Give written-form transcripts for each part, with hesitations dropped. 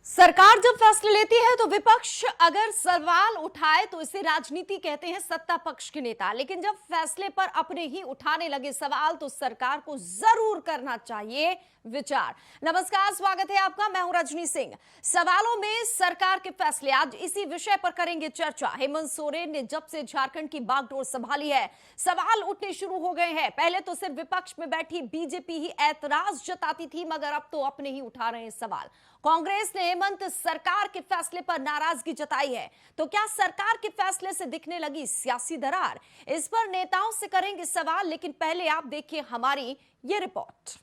सरकार जब फैसले लेती है तो विपक्ष अगर सवाल उठाए तो इसे राजनीति कहते हैं सत्ता पक्ष के नेता। लेकिन जब फैसले पर अपने ही उठाने लगे सवाल तो सरकार को जरूर करना चाहिए विचार। नमस्कार, स्वागत है आपका। मैं हूं रजनी सिंह। सवालों में सरकार के फैसले, आज इसी विषय पर करेंगे चर्चा। हेमंत सोरेन ने जब से झारखंड की बागडोर संभाली है, सवाल उठने शुरू हो गए हैं। पहले तो सिर्फ विपक्ष में बैठी बीजेपी ही ऐतराज जताती थी, मगर अब तो अपने ही उठा रहे हैं सवाल। कांग्रेस ने हेमंत सरकार के फैसले पर नाराजगी जताई है, तो क्या सरकार के फैसले से दिखने लगी सियासी दरार? इस पर नेताओं से करेंगे सवाल, लेकिन पहले आप देखिए हमारी ये रिपोर्ट।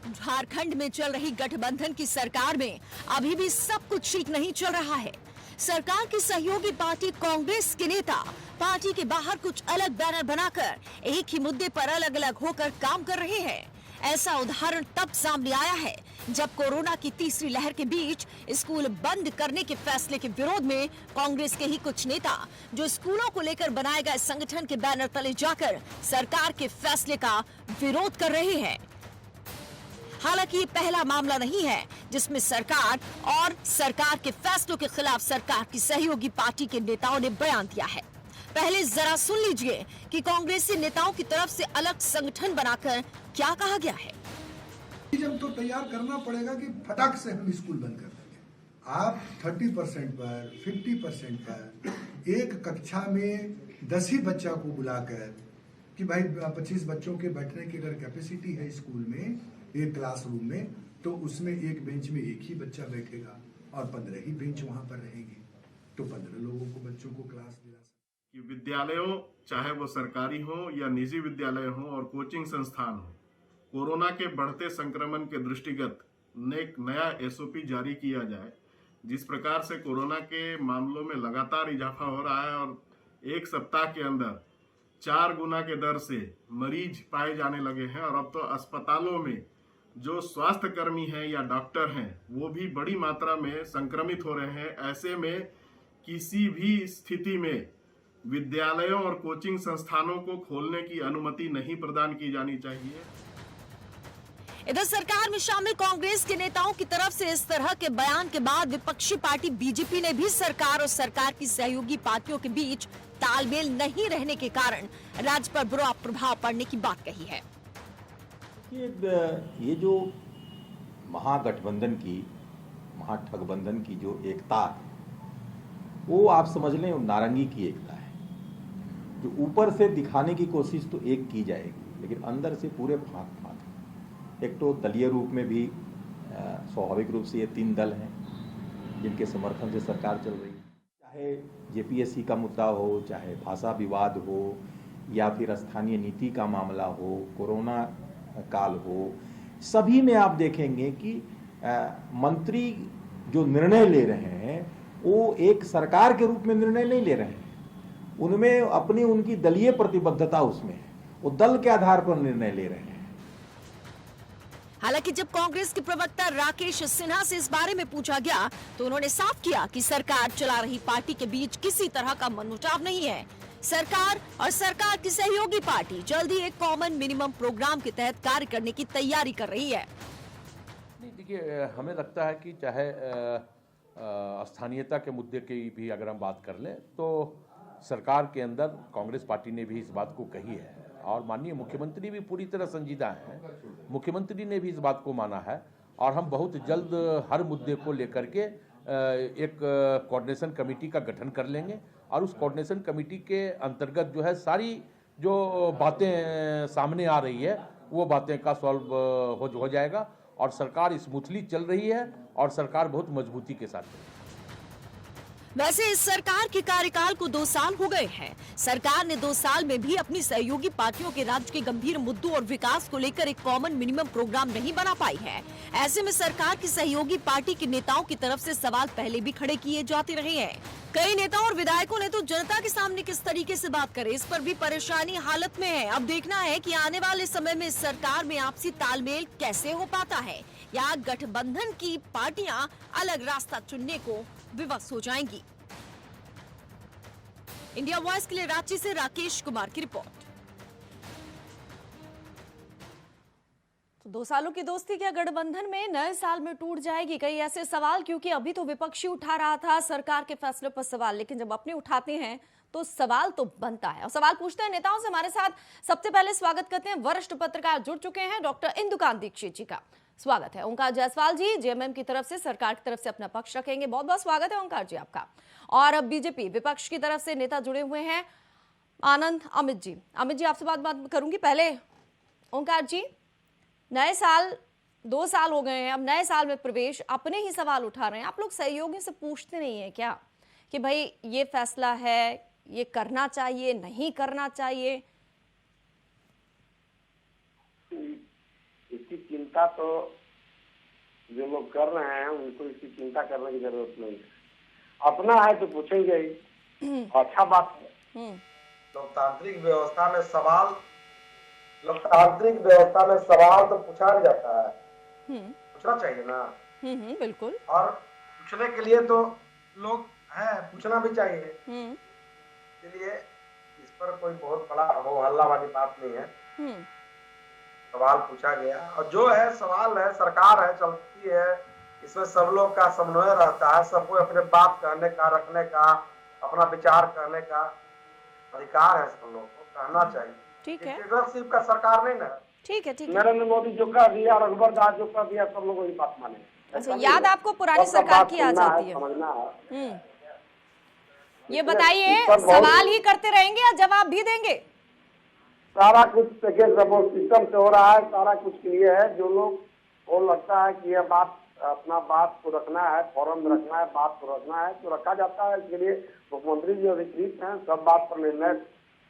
झारखंड में चल रही गठबंधन की सरकार में अभी भी सब कुछ ठीक नहीं चल रहा है। सरकार की सहयोगी पार्टी कांग्रेस के नेता पार्टी के बाहर कुछ अलग बैनर बनाकर एक ही मुद्दे पर अलग अलग होकर काम कर रहे हैं। ऐसा उदाहरण तब सामने आया है जब कोरोना की तीसरी लहर के बीच स्कूल बंद करने के फैसले के विरोध में कांग्रेस के ही कुछ नेता जो स्कूलों को लेकर बनाए गए संगठन के बैनर तले जाकर सरकार के फैसले का विरोध कर रहे हैं। हालांकि ये पहला मामला नहीं है जिसमें सरकार और सरकार के फैसलों के खिलाफ सरकार की सहयोगी पार्टी के नेताओं ने बयान दिया है। पहले जरा सुन लीजिए कि कांग्रेसी नेताओं की तरफ से अलग संगठन बनाकर क्या कहा गया है। जब तो तैयार करना पड़ेगा कि फटाक से हम स्कूल बंद कर देंगे। आप 30% पर 50% पर एक कक्षा में 10 ही बच्चा को बुलाकर कि भाई 25 बच्चों के बैठने की अगर कैपेसिटी है स्कूल में, एक क्लासरूम में, तो उसमें एक बेंच में एक ही बच्चा बैठेगा और 15 ही बेंच वहां पर रहेंगे, तो 15 लोगों को, बच्चों को क्लास दिला सकते। विद्यालयों, चाहे वो सरकारी हो या निजी विद्यालय हो और कोचिंग संस्थान हो, कोरोना के बढ़ते संक्रमण के दृष्टिगत एक नया एसओपी जारी किया जाए। जिस प्रकार से कोरोना के मामलों में लगातार इजाफा हो रहा है और एक सप्ताह के अंदर 4 गुना के दर से मरीज पाए जाने लगे हैं और अब तो अस्पतालों में जो स्वास्थ्य कर्मी हैं या डॉक्टर हैं वो भी बड़ी मात्रा में संक्रमित हो रहे हैं। ऐसे में किसी भी स्थिति में विद्यालयों और कोचिंग संस्थानों को खोलने की अनुमति नहीं प्रदान की जानी चाहिए। इधर सरकार में शामिल कांग्रेस के नेताओं की तरफ से इस तरह के बयान के बाद विपक्षी पार्टी बीजेपी ने भी सरकार और सरकार की सहयोगी पार्टियों के बीच तालमेल नहीं रहने के कारण राज्य पर बुरा प्रभाव पड़ने की बात कही है। ये जो महागठबंधन की, महाठगबंधन की जो एकता है, वो आप समझ लें नारंगी की एकता है। जो ऊपर से दिखाने की कोशिश तो एक की जाएगी, लेकिन अंदर से पूरे फांक फांक। एक तो दलीय रूप में भी स्वाभाविक रूप से ये 3 दल हैं जिनके समर्थन से सरकार चल रही है। चाहे जेपीएससी का मुद्दा हो, चाहे भाषा विवाद हो, या फिर स्थानीय नीति का मामला हो, कोरोना काल हो, सभी में आप देखेंगे कि मंत्री जो निर्णय ले रहे हैं वो एक सरकार के रूप में निर्णय नहीं ले रहे हैं। उनमें अपनी उनकी दलीय प्रतिबद्धता उसमें है, वो दल के आधार पर निर्णय ले रहे हैं। हालांकि जब कांग्रेस के प्रवक्ता राकेश सिन्हा से इस बारे में पूछा गया तो उन्होंने साफ किया कि सरकार चला रही पार्टी के बीच किसी तरह का मनमुटाव नहीं है। सरकार और सरकार की सहयोगी पार्टी जल्द ही एक कॉमन मिनिमम प्रोग्राम के तहत कार्य करने की तैयारी कर रही है। नहीं, देखिए, हमें लगता है कि चाहे स्थानीयता के मुद्दे की भी अगर हम बात कर लें तो सरकार के अंदर कांग्रेस पार्टी ने भी इस बात को कही है और माननीय मुख्यमंत्री भी पूरी तरह संजीदा हैं। मुख्यमंत्री ने भी इस बात को माना है और हम बहुत जल्द हर मुद्दे को लेकर के एक कोऑर्डिनेशन कमेटी का गठन कर लेंगे और उस कोऑर्डिनेशन कमेटी के अंतर्गत जो है सारी जो बातें सामने आ रही है वो बातें का सॉल्व हो जाएगा और सरकार स्मूथली चल रही है और सरकार बहुत मजबूती के साथ चल रही है। वैसे इस सरकार के कार्यकाल को 2 साल हो गए हैं। सरकार ने 2 साल में भी अपनी सहयोगी पार्टियों के राज्य के गंभीर मुद्दों और विकास को लेकर एक कॉमन मिनिमम प्रोग्राम नहीं बना पाई है। ऐसे में सरकार की सहयोगी पार्टी के नेताओं की तरफ से सवाल पहले भी खड़े किए जाते रहे हैं। कई नेताओं और विधायकों ने तो जनता के सामने किस तरीके से बात करे इस पर भी परेशानी हालत में है। अब देखना है कि आने वाले समय में इस सरकार में आपसी तालमेल कैसे हो पाता है या गठबंधन की पार्टियां अलग रास्ता चुनने को विवश हो जाएंगी। इंडिया वॉइस के लिए रांची से राकेश कुमार की रिपोर्ट। 2 सालों की दोस्ती क्या गठबंधन में नए साल में टूट जाएगी? कई ऐसे सवाल, क्योंकि अभी तो विपक्षी उठा रहा था सरकार के फैसले पर सवाल, लेकिन जब अपने उठाते हैं तो सवाल तो बनता है। और सवाल पूछते हैं नेताओं से। हमारे साथ सबसे पहले स्वागत करते हैं, वरिष्ठ पत्रकार जुड़ चुके हैं, डॉक्टर इंदुकांत दीक्षित जी का स्वागत है। ओंकार जायसवाल जी जेएमएम की तरफ से, सरकार की तरफ से अपना पक्ष रखेंगे। बहुत बहुत स्वागत है ओंकार जी आपका। और अब बीजेपी विपक्ष की तरफ से नेता जुड़े हुए हैं, आनंद अमित जी। अमित जी आपसे बात करूंगी। पहले ओंकार जी, नए साल 2 साल हो गए हैं, अब नए साल में प्रवेश, अपने ही सवाल उठा रहे हैं। आप लोग सहयोगियों से पूछते नहीं है क्या कि भाई ये फैसला है, ये करना चाहिए, नहीं करना चाहिए? इसकी चिंता तो जो लोग कर रहे हैं उनको इसकी चिंता करने की जरूरत नहीं है। अपना है तो पूछेंगे ही, अच्छा बात है। लोकतांत्रिक व्यवस्था में सवाल तो पूछा जाता है, पूछना चाहिए ना। बिल्कुल। और पूछने के लिए तो लोग हैं, पूछना भी चाहिए। इसलिए इस पर कोई बहुत बड़ा हो हल्ला वाली बात नहीं है। सवाल पूछा गया और जो है सवाल है, सरकार है, चलती है, इसमें सब लोग का समन्वय रहता है। सबको अपने बात कहने का, रखने का, अपना विचार करने का अधिकार है। सब लोग को कहना चाहिए। ठीक है, सिर्फ का सरकार नहीं ना। ठीक है, ठीक है। नरेंद्र मोदी जो कह दिया, रघुवर दास जो कह दिया, सब लोग वही बात माने। अच्छा, याद आपको पुरानी सरकार की आ जाती है? समझना है। ये बताइए, सवाल ही करते रहेंगे या जवाब भी देंगे? सारा कुछ पैकेज सपोर्ट सिस्टम से हो रहा है, सारा कुछ क्लियर है। जो लोग को लगता है कि यह बात, अपना बात को रखना है, फॉरम रखना है, बात को रखना है, तो रखा जाता है। इसके लिए मुख्यमंत्री जी अधिकृत हैं, सब बात पर निर्णय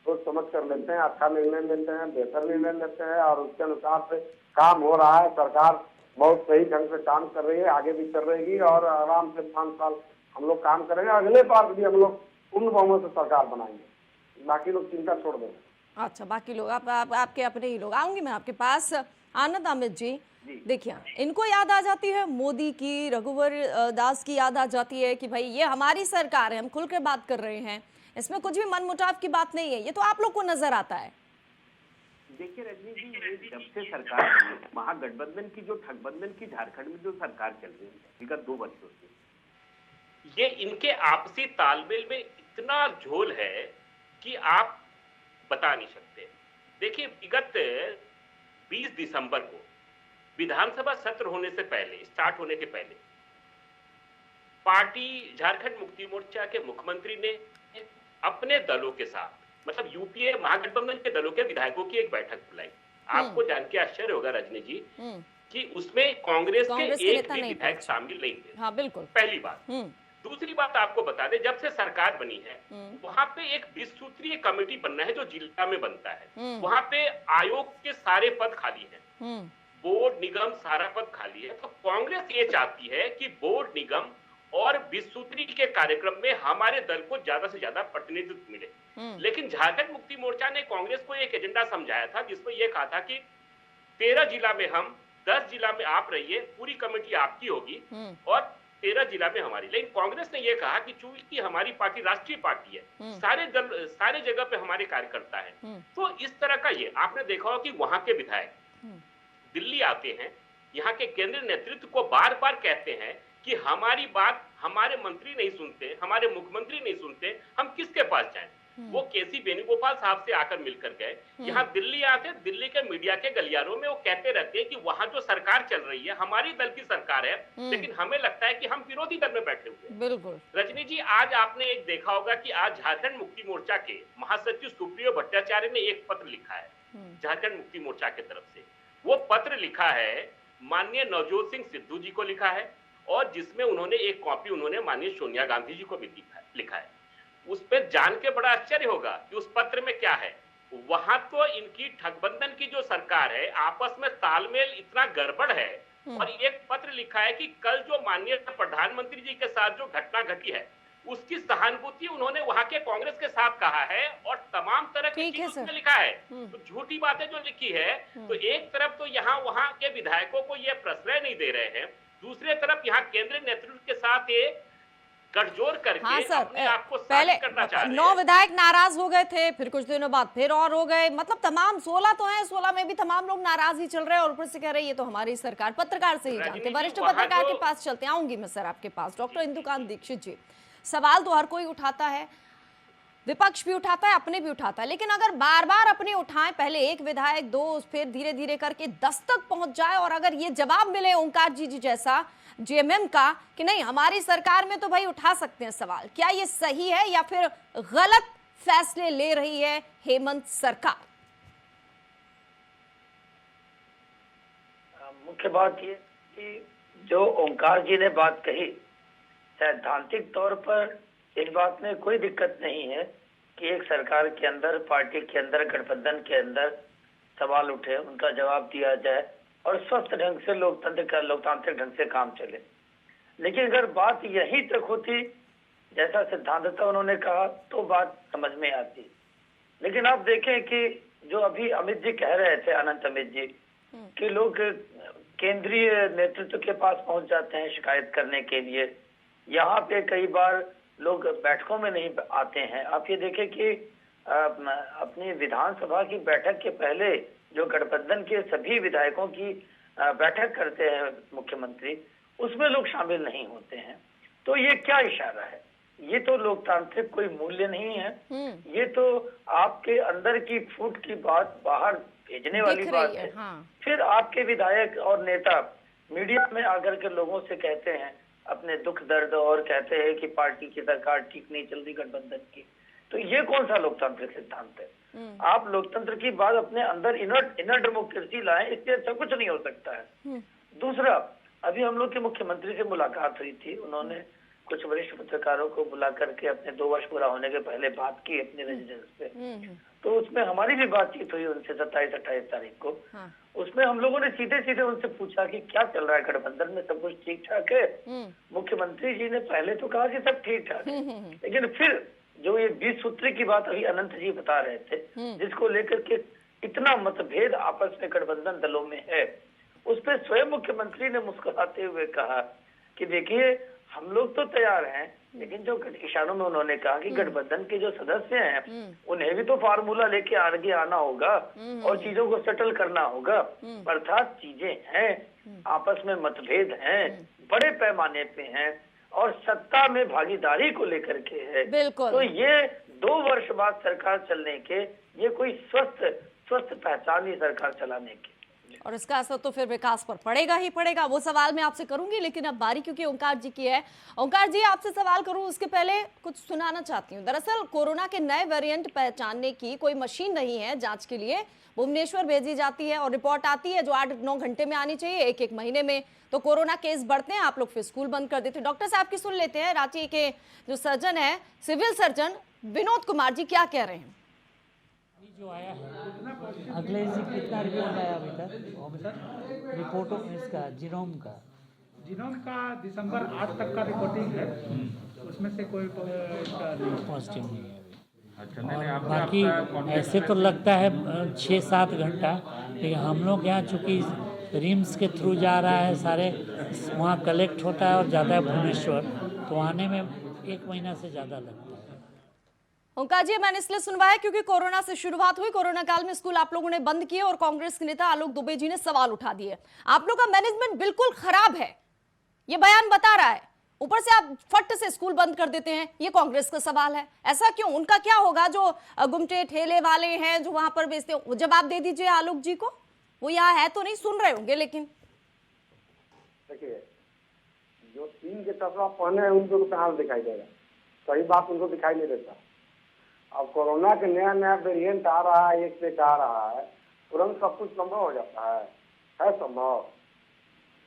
सोच समझ कर लेते हैं, अच्छा निर्णय लेते हैं, बेहतर निर्णय लेते हैं और उसके अनुसार से काम हो रहा है। सरकार बहुत सही ढंग से काम कर रही है, आगे भी कर रहेगी और आराम से 5 साल हम लोग काम करेंगे। अगले बार भी हम लोग पूर्ण बहुमत से सरकार बनाएंगे। बाकी लोग चिंता छोड़ देंगे। अच्छा, बाकी लोग आपके अपने ही लोग। आऊंगी मैं आपके पास। आनंद अमित जी, देखिए, इनको याद आ जाती है मोदी की, रघुवर दास की याद आ जाती है कि भाई ये हमारी सरकार है, हम खुलकर बात कर रहे हैं, इसमें कुछ भी मनमुटाव की बात नहीं है। ये तो आप लोग को नजर आता है। देखिए रजनी जी, ये जब से सरकार महागठबंधन की, जो ठगबंधन की झारखंड में जो सरकार चल रही है विगत 2 वर्षों से, ये इनके आपसी तालमेल में इतना झोल है कि आप बता नहीं सकते। देखिए, विगत 20 दिसंबर को विधानसभा सत्र होने से पहले, स्टार्ट होने के पहले, पार्टी झारखंड मुक्ति मोर्चा के मुख्यमंत्री ने अपने दलों के साथ, मतलब यूपीए महागठबंधन के दलों के विधायकों की एक बैठक बुलाई। आपको जान के आश्चर्य होगा रजनी जी कि उसमें कांग्रेस के एक भी विधायक शामिल नहीं थे। हाँ, बिल्कुल। पहली बात। दूसरी बात आपको बता दें, जब से सरकार बनी है वहां पे एक 20 सूत्रीय कमेटी बनना है जो जिला में बनता है। वहां पे आयोग के सारे पद खाली हैं, बोर्ड निगम सारा पद खाली है। तो कांग्रेस ये चाहती है कि बोर्ड निगम और 20 सूत्री के कार्यक्रम में हमारे दल को ज्यादा से ज्यादा प्रतिनिधित्व मिले। लेकिन झारखंड मुक्ति मोर्चा ने कांग्रेस को एक एजेंडा समझाया था जिसमें यह कहा था कि 13 जिला में हम, 10 जिला में आप रहिए, पूरी कमेटी आपकी होगी और 13 जिला में हमारी। लेकिन कांग्रेस ने यह कहा कि चूंकि हमारी पार्टी राष्ट्रीय पार्टी है, सारे जगह पे हमारे कार्यकर्ता है, तो इस तरह का ये आपने देखा हो कि वहां के विधायक दिल्ली आते हैं, यहाँ के केंद्रीय नेतृत्व को बार बार कहते हैं कि हमारी बात हमारे मंत्री नहीं सुनते, हमारे मुख्यमंत्री नहीं सुनते, हम किसके पास जाएं? वो केसी वेणुगोपाल साहब से आकर मिलकर गए। यहाँ दिल्ली आते, दिल्ली के मीडिया के गलियारों में वो कहते रहते हैं कि वहां जो सरकार चल रही है हमारी दल की सरकार है, लेकिन हमें लगता है कि हम विरोधी दल में बैठे हुए हैं। बिल्कुल। रजनी जी, आज आपने एक देखा होगा कि आज झारखंड मुक्ति मोर्चा के महासचिव सुप्रियो भट्टाचार्य ने एक पत्र लिखा है झारखंड मुक्ति मोर्चा की तरफ से। वो पत्र लिखा है माननीय नवजोत सिंह सिद्धू जी को लिखा है और जिसमें उन्होंने एक कॉपी उन्होंने माननीय सोनिया गांधी जी को भी लिखा है। उस पर जान के बड़ा आश्चर्य होगा कि उस पत्र में क्या है। वहां तो इनकी ठगबंधन की जो सरकार है, आपस में तालमेल इतना गड़बड़ है और एक पत्र लिखा है कि कल जो माननीय प्रधानमंत्री जी के साथ जो घटना घटी है उसकी सहानुभूति उन्होंने वहां के कांग्रेस के साथ कहा है और तमाम तरह की चीज उसमें लिखा है। तो झूठी बातें जो लिखी है, तो एक तरफ तो यहाँ वहां के विधायकों को ये प्रश्रय नहीं दे रहे हैं, दूसरे तरफ यहाँ केंद्रीय नेतृत्व के साथ ये गठजोड़ करके हाँ सर, अपने आप को पहले साबित करना चाह रहे 9 हैं। विधायक नाराज हो गए थे, फिर कुछ दिनों बाद फिर और हो गए, मतलब तमाम 16 तो हैं, 16 में भी तमाम लोग नाराज ही चल रहे हैं और ऊपर से कह रहे हैं ये तो हमारी सरकार। पत्रकार से ही जानते, रजनी जी, वरिष्ठ वहाँ पत्रकार के जो- पास चलते, आऊंगी मैं सर आपके पास। डॉक्टर इंदुकांत दीक्षित जी, सवाल तो हर कोई उठाता है, विपक्ष भी उठाता है, अपने भी उठाता है, लेकिन अगर बार बार अपने उठाएं, पहले एक विधायक, दो, फिर धीरे धीरे करके 10 तक पहुंच जाए, और अगर ये जवाब मिले ओंकार जी जैसा जेएमएम का कि नहीं हमारी सरकार में तो भाई उठा सकते हैं सवाल, क्या ये सही है या फिर गलत फैसले ले रही है हेमंत सरकार? मुख्य बात ये कि जो ओंकार जी ने बात कही, सैद्धांतिक तौर पर इस बात में कोई दिक्कत नहीं है कि एक सरकार के अंदर, पार्टी के अंदर, गठबंधन के अंदर सवाल उठे, उनका जवाब दिया जाए और स्वस्थ ढंग से लोकतांत्रिक ढंग से काम चले। लेकिन अगर बात यहीं तक होती जैसा सिद्धांततः उन्होंने कहा तो बात समझ में आती। लेकिन आप देखें कि जो अभी अमित जी कह रहे थे, अनंत अमित जी, कि लोग केंद्रीय नेतृत्व के पास पहुंच जाते हैं शिकायत करने के लिए, यहाँ पे कई बार लोग बैठकों में नहीं आते हैं। आप ये देखें कि अपनी विधानसभा की बैठक के पहले जो गठबंधन के सभी विधायकों की बैठक करते हैं मुख्यमंत्री, उसमें लोग शामिल नहीं होते हैं। तो ये क्या इशारा है? ये तो लोकतांत्रिक कोई मूल्य नहीं है, ये तो आपके अंदर की फूट की बात बाहर भेजने वाली बात है। हाँ। फिर आपके विधायक और नेता मीडिया में आकर के लोगों से कहते हैं अपने दुख दर्द, और कहते हैं कि पार्टी की सरकार ठीक नहीं चल रही गठबंधन की। तो ये कौन सा लोकतांत्रिक सिद्धांत है? आप लोकतंत्र की बात अपने अंदर इनर डेमोक्रेसी लाएं, इससे अच्छा कुछ नहीं हो सकता है। दूसरा, अभी हम लोग के मुख्यमंत्री से मुलाकात हुई थी, उन्होंने कुछ वरिष्ठ पत्रकारों को बुला करके अपने 2 वर्ष पूरा होने के पहले बात की अपने रेजिडेंस पे। तो उसमें हमारी भी बातचीत हुई उनसे 27-28 तारीख को। उसमें हम लोगों ने सीधे सीधे उनसे पूछा कि क्या चल रहा है गठबंधन में, सब कुछ ठीक ठाक है? मुख्यमंत्री जी ने पहले तो कहा कि सब ठीक ठाक है, लेकिन फिर जो ये 20 सूत्री की बात अभी अनंत जी बता रहे थे, जिसको लेकर के इतना मतभेद आपस में गठबंधन दलों में है, उस पर स्वयं मुख्यमंत्री ने मुस्कुराते हुए कहा कि देखिए हम लोग तो तैयार हैं, लेकिन जो इशारों में उन्होंने कहा कि गठबंधन के जो सदस्य हैं उन्हें भी तो फार्मूला लेके आगे आना होगा और चीजों को सेटल करना होगा। अर्थात चीजें हैं, आपस में मतभेद हैं, बड़े पैमाने पे हैं और सत्ता में भागीदारी को लेकर के है। बिल्कुल। तो ये 2 वर्ष बाद सरकार चलने के, ये कोई स्वस्थ पहचान नहीं सरकार चलाने की। और इसका असर तो फिर विकास पर पड़ेगा ही पड़ेगा। वो सवाल मैं आपसे करूंगी, लेकिन अब बारी क्योंकि ओंकार जी की है। ओंकार जी, आपसे सवाल करूं उसके पहले कुछ सुनाना चाहती हूँ। दरअसल कोरोना के नए वेरिएंट पहचानने की कोई मशीन नहीं है जांच के लिए, भुवनेश्वर भेजी जाती है और रिपोर्ट आती है जो 8-9 घंटे में आनी चाहिए, 1-1 महीने में। तो कोरोना केस बढ़ते हैं, आप लोग फिर स्कूल बंद कर देते हैं। डॉक्टर साहब की सुन लेते हैं, रांची के जो सर्जन है, सिविल सर्जन विनोद कुमार जी, क्या कह रहे हैं? जो आया है अगले कितना रिपोर्ट आया अभी तक? रिपोर्टों इसका जीनोम का दिसंबर 8 तक का रिपोर्टिंग है, उसमें से कोई पॉजिटिव नहीं है अभी। और बाकी ऐसे तो लगता है 6-7 घंटा, लेकिन हम लोग यहाँ चूँकि रिम्स के थ्रू जा रहा है, सारे वहाँ कलेक्ट होता है और जाता है भुवनेश्वर, तो आने में 1 महीना से ज़्यादा लगता है। ओंकार जी, मैंने इसलिए सुनवाया क्योंकि कोरोना से शुरुआत हुई, कोरोना काल में स्कूल आप लोगों ने बंद किए और कांग्रेस के नेता आलोक दुबे जी ने सवाल उठा दिए। आप लोग का मैनेजमेंट बिल्कुल खराब है, ये बयान बता रहा है। ऊपर से आप फट से स्कूल बंद कर देते हैं, ये कांग्रेस का सवाल है। ऐसा क्यों? उनका क्या होगा जो गुमटे ठेले वाले हैं जो वहां पर बेचते हैं? जवाब दे दीजिए आलोक जी को, वो यहाँ है तो नहीं, सुन रहे होंगे। लेकिन देखिए, जो 3 के तस्वीर पहने हैं उनको कहाँ दिखाई देगा? सही बात उनको दिखाई नहीं देता। अब कोरोना के नया वेरिएंट आ रहा है, एक से एक आ रहा है, तुरंत सब कुछ संभव हो जाता है संभव?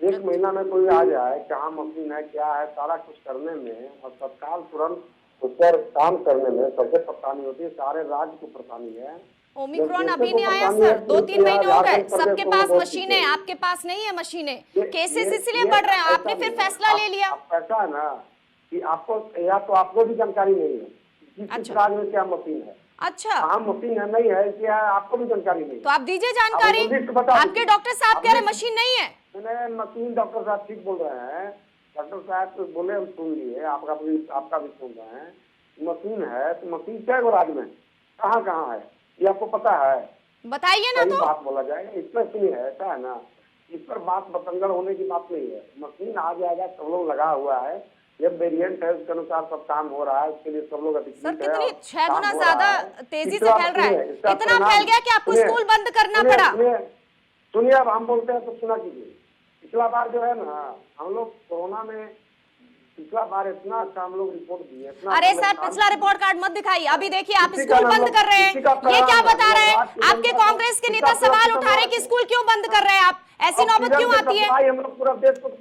1 महीना में कोई आ जाए, कहाँ मशीन है क्या है, सारा कुछ करने में और तत्काल तुरंत उस पर काम करने में सबसे परेशानी होती है, सारे राज्य को परेशानी है। ओमिक्रॉन अभी नहीं आया सर, 2-3 महीने हो गए, सबके पास मशीनें, आपके पास नहीं है मशीनें, केसेस इसलिए बढ़ रहे हैं, आपने फिर फैसला ले लिया। ऐसा है ना कि आपको, या तो आपको भी जानकारी नहीं है किस राज्य में क्या मशीन है। अच्छा, हाँ मशीन है, नहीं है क्या आपको भी जानकारी नहीं? तो आप दीजिए जानकारी। आपके डॉक्टर साहब कह रहे मशीन नहीं है। मशीन, डॉक्टर साहब ठीक बोल रहे हैं, डॉक्टर साहब तो बोले हम सुन लिए, आपका भी सुन रहे हैं। मशीन है तो मशीन क्या गो राज्य में कहाँ कहाँ है ये आपको पता है? बताइए ना। तो बात बोला जाएगा इस पर, सुनिए ऐसा है ना, इस पर बात बतंगड़ होने की बात नहीं है। मशीन आ जाएगा, सब लोग लगा हुआ है, ये वेरिएंट है, उसके अनुसार सब काम हो रहा है, उसके लिए सब लोग सर कितनी 6 गुना ज्यादा तेजी से फैल रहा है, इतना फैल गया कि आपको स्कूल बंद करना पड़ा। सुनिए अब हम बोलते हैं तो सुना कीजिए। पिछला बार जो है ना हम लोग कोरोना में, पिछला बार इतना अच्छा हम लोग रिपोर्ट दिए। अरे सर पिछला रिपोर्ट कार्ड मत दिखाइए, अभी देखिए आप स्कूल बंद कर रहे हैं, ये क्या बता रहे हैं? आपके कांग्रेस के नेता सवाल उठा रहे हैं कि स्कूल क्यों बंद कर रहे हैं आप, ऐसी नौबत क्यों आती है?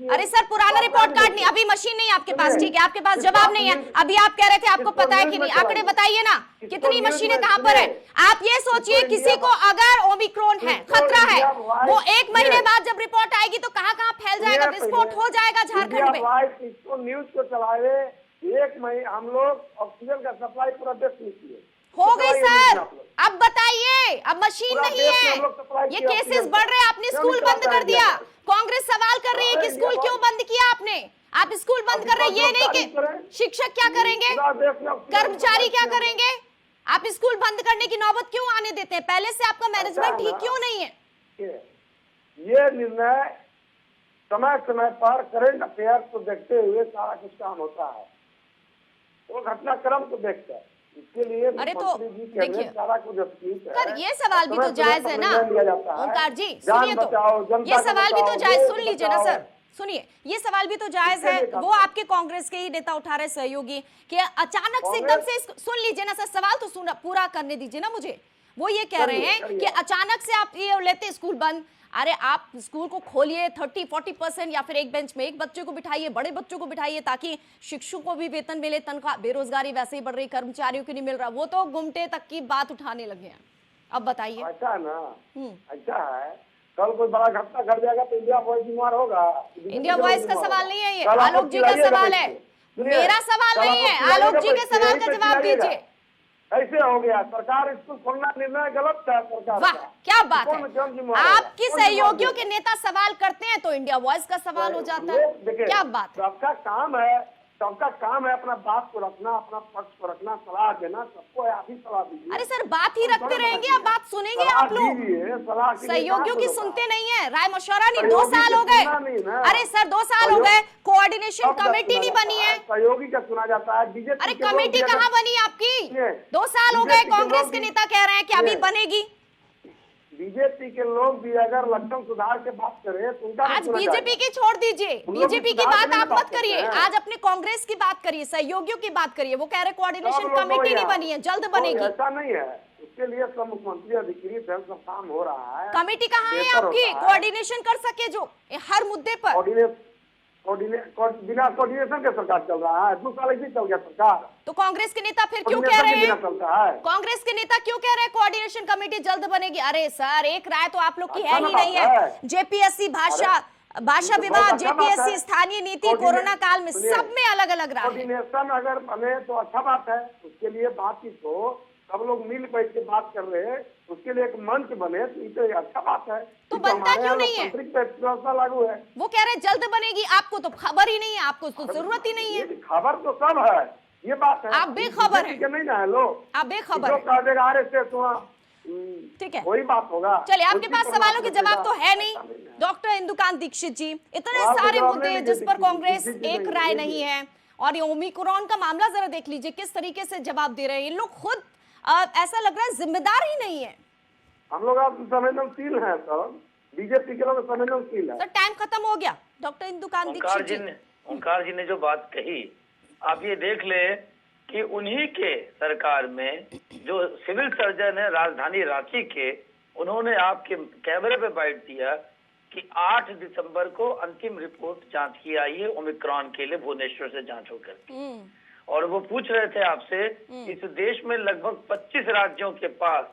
अरे सर पुराना रिपोर्ट कार्ड नहीं, अभी मशीन नहीं आपके पास, ठीक है, आपके पास जवाब नहीं है। अभी आप कह रहे थे आपको पता है कि नहीं, आंकड़े बताइए ना कितनी मशीनें कहां पर है। आप ये सोचिए किसी को अगर ओमिक्रॉन है, खतरा है, वो 1 महीने बाद जब रिपोर्ट आएगी तो कहां कहां फैल जाएगा, विस्फोट हो जाएगा झारखंड में। इसको न्यूज को चलाए 1 महीने हम लोग ऑक्सीजन का सप्लाई पूरा देश में किए। हो गई सर, अब बताइए, अब मशीन नहीं है, ये केसेस बढ़ रहे हैं, आपने स्कूल बंद कर दिया। कांग्रेस सवाल कर रही है कि स्कूल क्यों बंद किया आपने? आप स्कूल बंद कर रहे हैं, ये नहीं कि शिक्षक क्या करेंगे, कर्मचारी क्या करेंगे? आप स्कूल बंद करने की नौबत क्यों आने देते हैं? पहले से आपका मैनेजमेंट ठीक क्यों नहीं है? ये निर्णय समय समय पर करंट अफेयर को देखते हुए सारा कुछ काम होता है, वो घटनाक्रम को देखकर। इसके लिए अरे तो देखिए सारा कुछ सर, ये सवाल भी तो जायज है ना ओंकार जी, सुनिए तो ये सवाल भी तो जायज, सुन लीजिए ना सर, सुनिए, ये सवाल भी तो जायज है। वो आपके कांग्रेस के ही नेता उठा रहे सहयोगी कि अचानक से एकदम से, सुन लीजिए ना सर, सवाल तो सुना पूरा करने दीजिए ना मुझे। वो ये कह रहे हैं कि अचानक से आप ये लेते स्कूल बंद। अरे आप स्कूल को खोलिए 30-40% या फिर एक बेंच में एक बच्चे को बिठाइए, बड़े बच्चों को बिठाइए, ताकि शिक्षकों को भी वेतन मिले, तनख्वाह, बेरोजगारी वैसे ही बढ़ रही, कर्मचारियों को नहीं मिल रहा। वो तो गुमटे तक की बात उठाने लगे हैं। अब बताइए। अच्छा है ना, अच्छा है, कल कोई बड़ा घटना घट जाएगा तो इंडिया वॉइस बीमार होगा। इंडिया वॉइस का सवाल नहीं है, ये आलोक जी का सवाल है, मेरा सवाल नहीं है। आलोक जी के सवाल का जवाब दीजिए। ऐसे हो गया, सरकार स्कूल खोलना निर्णय गलत था सरकार वाह, का। क्या बात है, आपकी सहयोगियों के नेता सवाल करते हैं तो इंडिया वॉइस का सवाल हो जाता है, क्या बात है। सबका काम है, सबका काम है अपना बात को रखना, अपना पक्ष को रखना, सलाह देना, सबको आप ही सलाह दीजिए। अरे सर बात ही रखते रहेंगे, अब बात सुनेंगे आप लोग? सहयोगियों की सुनते नहीं है, राय मशवरा नहीं। 2 साल हो गए, अरे सर 2 साल हो गए, कोऑर्डिनेशन कमेटी नहीं बनी है। सहयोगी का सुना जाता है, बीजेपी। अरे कमेटी कहाँ बनी आपकी? 2 साल हो गए, कांग्रेस के नेता कह रहे हैं कि अभी बनेगी। बीजेपी के लोग भी अगर लक्षण सुधार के बात करें तो उनका आज बीजेपी की छोड़ दीजिए, बीजेपी की बात आप मत करिए, आज अपने कांग्रेस की बात करिए, सहयोगियों की बात करिए। वो कह रहे कोऑर्डिनेशन कमेटी नहीं बनी है, जल्द बनेगी। ऐसा नहीं है, उसके लिए सब मुख्यमंत्री अधिकृत है, सब काम हो रहा है। कमेटी कहाँ है आपकी, कोऑर्डिनेशन कर सके जो हर मुद्दे पर? बिना कोऑर्डिनेशन के सरकार चल रहा है, 2 साल ऐसे चल गया सरकार। तो कांग्रेस के नेता फिर क्यों कह रहे हैं, कांग्रेस के नेता क्यों कह रहे हैं कोऑर्डिनेशन कमेटी जल्द बनेगी? अरे सर एक राय तो आप लोग की है ही नहीं है। जेपीएससी भाषा विभाग, जेपीएससी स्थानीय नीति, कोरोना काल में सब में अलग अलग राय। कोऑर्डिनेशन अगर बने तो अच्छा बात है, उसके लिए बातचीत हो, सब लोग मिल बैठ के बात कर रहे हैं, उसके लिए एक मंच बने तो ये अच्छा बात है। तो बनता क्यों नहीं है? व्यवस्था लागू है, वो कह रहे हैं जल्द बनेगी, आपको तो खबर ही नहीं है, आपको तो जरूरत ही नहीं है। खबर तो सब है, ये बात है, आप बेखबर है, नहीं ना है लोग, आप बेखबर है। ठीक है, वही बात होगा। चलिए आपके पास सवालों के जवाब तो है नहीं। डॉक्टर इंदुकांत दीक्षित जी, इतने सारे मुद्दे जिस पर कांग्रेस एक राय नहीं है, और ये ओमिक्रॉन का मामला जरा देख लीजिए किस तरीके से जवाब दे रहे हैं इन लोग खुद। ऐसा लग रहा है जिम्मेदार ही नहीं है। हम लोग आप संवेदनशील हैं सर, बीजेपी के लोग संवेदनशील है। सर टाइम खत्म हो गया। डॉक्टर इंदुकांत दीक्षित जी, ओंकार जी ने जो बात कही, आप ये देख ले कि उन्हीं के सरकार में जो सिविल सर्जन है राजधानी रांची के, उन्होंने आपके कैमरे पे बैठ दिया कि 8 दिसंबर को अंतिम रिपोर्ट जांच की आई है ओमिक्रॉन के लिए, भुवनेश्वर से जांच होकर। और वो पूछ रहे थे आपसे, इस देश में लगभग 25 राज्यों के पास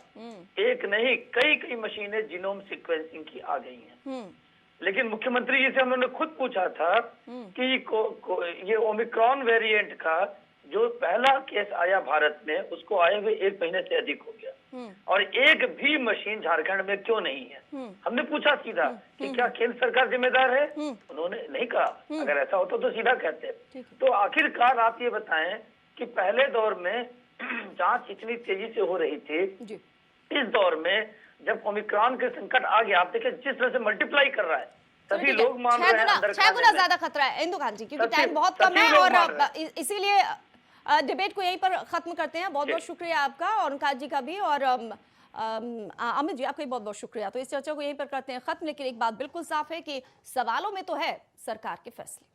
एक नहीं कई मशीनें जीनोम सीक्वेंसिंग की आ गई हैं। लेकिन मुख्यमंत्री जी से उन्होंने खुद पूछा था कि ये ओमिक्रॉन वेरिएंट का जो पहला केस आया भारत में, उसको आए हुए 1 महीने से अधिक हो गया। और एक भी मशीन झारखंड में क्यों नहीं है? हमने पूछा सीधा कि क्या केंद्र सरकार जिम्मेदार है? उन्होंने नहीं कहा। अगर ऐसा होता तो सीधा कहते। तो आखिरकार आप ये बताएं कि पहले दौर में जांच इतनी तेजी से हो रही थी, इस दौर में जब ओमिक्रॉन के संकट आ गया, आप देखिए जिस तरह से मल्टीप्लाई कर रहा है, सभी लोग मान रहे हैं 6 गुना ज्यादा खतरा है। इंदु खान जी, क्योंकि टाइम बहुत कम है और इसीलिए डिबेट को यहीं पर खत्म करते हैं। बहुत बहुत शुक्रिया आपका और ओंकार जी का भी, और अमित जी आपका भी बहुत बहुत शुक्रिया। तो इस चर्चा को यहीं पर करते हैं खत्म, लेकिन एक बात बिल्कुल साफ है कि सवालों में तो है सरकार के फैसले।